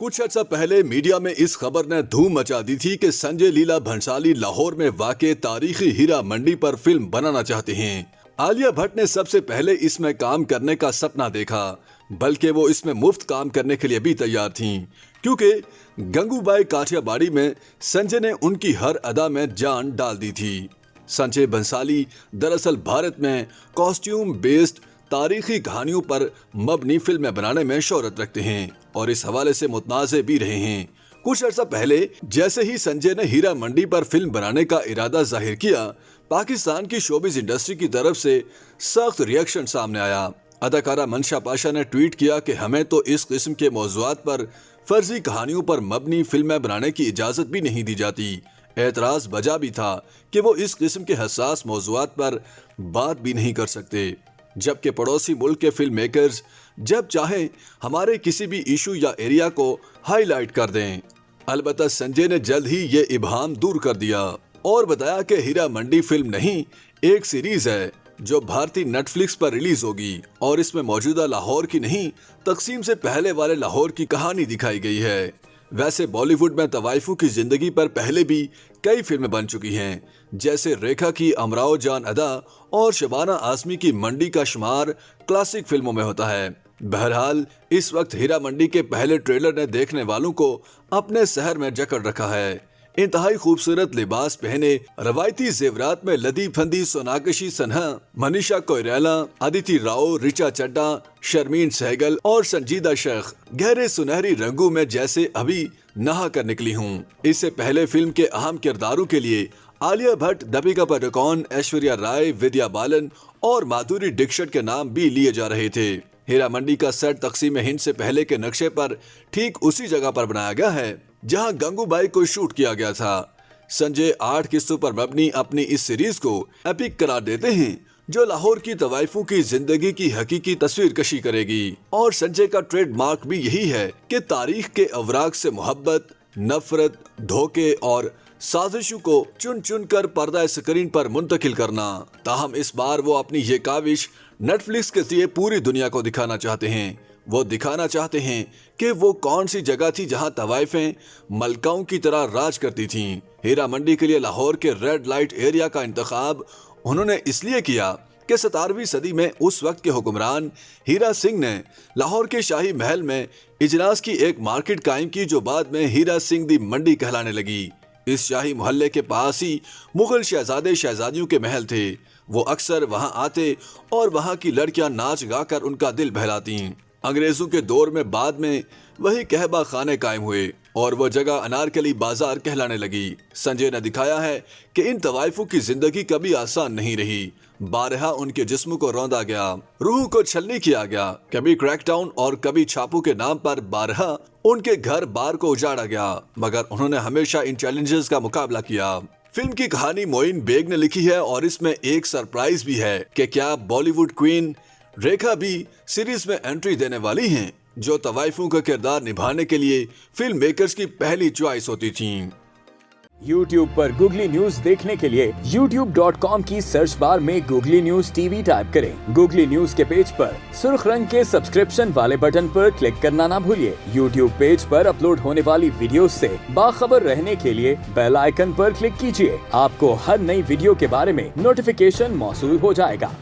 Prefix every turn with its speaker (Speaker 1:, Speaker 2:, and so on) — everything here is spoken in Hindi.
Speaker 1: कुछ अर्सा पहले मीडिया में इस खबर ने धूम मचा दी थी कि संजय लीला भंसाली लाहौर में वाक़े तारीखी हीरा मंडी पर फिल्म बनाना चाहते हैं। आलिया भट्ट ने सबसे पहले इसमें काम करने का सपना देखा, बल्कि वो इसमें मुफ्त काम करने के लिए भी तैयार थीं, क्योंकि गंगूबाई काठियावाड़ी में संजय ने उनकी हर अदा में जान डाल दी थी। संजय भंसाली दरअसल भारत में कॉस्ट्यूम बेस्ड तारीखी कहानियों पर मबनी फिल्में बनाने में शोहरत रखते हैं और इस हवाले से मुतनाज़े भी रहे हैं। कुछ अर्सा पहले जैसे ही संजय ने हीरा मंडी पर फिल्म बनाने का इरादा जाहिर किया, पाकिस्तान की शोबिज इंडस्ट्री की तरफ से सख्त रिएक्शन सामने आया। अदाकारा मंशा पाशा ने ट्वीट किया कि हमें तो इस किस्म के मौज़ूआत पर फर्जी कहानियों पर मबनी फिल्में बनाने की इजाज़त भी नहीं दी जाती। एतराज़ बजा भी था कि वो इस किस्म के हसास मौज़ूआत पर बात भी नहीं कर सकते, जबकि पड़ोसी मुल्क के फिल्म मेकर्स जब चाहें हमारे किसी भी इशू या एरिया को हाईलाइट कर दें। अलबत्ता संजय ने जल्द ही ये इबहाम दूर कर दिया और बताया कि हीरा मंडी फिल्म नहीं, एक सीरीज है जो भारतीय नेटफ्लिक्स पर रिलीज होगी और इसमें मौजूदा लाहौर की नहीं, तकसीम से पहले वाले लाहौर की कहानी दिखाई गई है। वैसे बॉलीवुड में तवाइफों की जिंदगी पर पहले भी कई फिल्में बन चुकी हैं, जैसे रेखा की अमराओ जान अदा और शबाना आज़मी की मंडी का शुमार क्लासिक फिल्मों में होता है। बहरहाल इस वक्त हीरा मंडी के पहले ट्रेलर ने देखने वालों को अपने शहर में जकड़ रखा है। इंतहाई खूबसूरत लिबास पहने, रवायती जेवरात में लदी फंदी सोनाकशी सन्हा, मनीषा कोइराला, अदिति राव, रिचा चड्डा, शर्मीन सहगल और संजीदा शेख गहरे सुनहरी रंगों में जैसे अभी नहा कर निकली हूँ। इससे पहले फिल्म के अहम किरदारों के लिए आलिया भट्ट, दीपिका पादुकोण, ऐश्वर्या राय, विद्या बालन और माधुरी दीक्षित के नाम भी लिए जा रहे थे। हीरा मंडी का सेट तकसीम हिंद से पहले के नक्शे पर ठीक उसी जगह पर बनाया गया है जहां गंगूबाई को शूट किया गया था। संजय 8 किस्तों पर मबनी अपनी इस सीरीज को एपिक करार देते हैं, जो लाहौर की तवाइफों की जिंदगी की हकीकी तस्वीर कशी करेगी। और संजय का ट्रेडमार्क भी यही है कि तारीख के अवराक से मोहब्बत, नफरत, धोखे और साजिशों को चुन चुन कर पर्दा स्क्रीन पर मुंतकिल करना। ताहम इस बार वो अपनी ये काविश नेटफ्लिक्स के जरिए पूरी दुनिया को दिखाना चाहते हैं। वो दिखाना चाहते हैं कि वो कौन सी जगह थी जहां तवाइफें मलकाओं की तरह राज करती थीं। हीरा मंडी के लिए लाहौर के रेड लाइट एरिया का इंतखाब उन्होंने इसलिए किया कि 17वीं सदी में उस वक्त के हुक्मरान हीरा सिंह ने लाहौर के शाही महल में इजलास की एक मार्केट कायम की, जो बाद में हीरा सिंह दी मंडी कहलाने लगी। इस शाही मोहल्ले के पास ही मुगल शहजादे शहजादियों के महल थे। वो अक्सर वहां आते और वहां की लड़कियां नाच गाकर उनका दिल बहलाती। अंग्रेजों के दौर में बाद में वही कहबा खाने कायम हुए और वो जगह अनारकली बाजार कहलाने लगी। संजय ने दिखाया है कि इन तवाइफों की जिंदगी कभी आसान नहीं रही। बारहा उनके जिस्म को रौंदा गया, रूह को छलनी किया गया, कभी क्रैकडाउन और कभी छापों के नाम पर बारहा उनके घर बार को उजाड़ा गया, मगर उन्होंने हमेशा इन चैलेंजेस का मुकाबला किया। फिल्म की कहानी मोइन बेग ने लिखी है और इसमें एक सरप्राइज भी है कि क्या बॉलीवुड क्वीन रेखा भी सीरीज में एंट्री देने वाली हैं, जो तवाइफों का किरदार निभाने के लिए फिल्म मेकर्स की पहली चॉइस होती थीं।
Speaker 2: YouTube पर गूगली न्यूज देखने के लिए youtube.com की सर्च बार में गूगली न्यूज टीवी टाइप करें। गूगली न्यूज के पेज पर सुर्ख रंग के सब्सक्रिप्शन वाले बटन पर क्लिक करना ना भूलिए। YouTube पेज पर अपलोड होने वाली वीडियो से बाखबर रहने के लिए बेल आइकन पर क्लिक कीजिए। आपको हर नई वीडियो के बारे में नोटिफिकेशन मौसूल हो जाएगा।